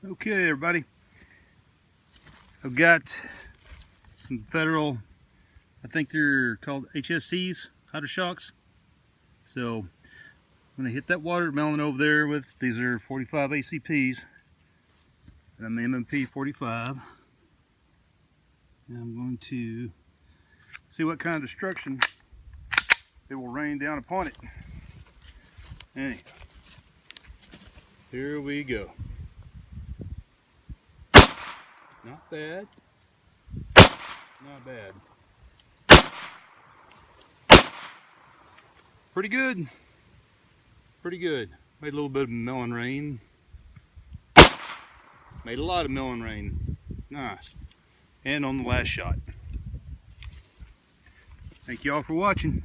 Okay, everybody. I've got some Federal, I think they're called HSCs, Hydroshocks. So I'm going to hit that watermelon over there with, these are 45 ACPs, and I'm MMP 45. And I'm going to see what kind of destruction it will rain down upon it. Anyway, here we go. Not bad. Not bad. Pretty good. Pretty good. Made a little bit of melon rain. Made a lot of melon rain. Nice. And on the last shot. Thank you all for watching.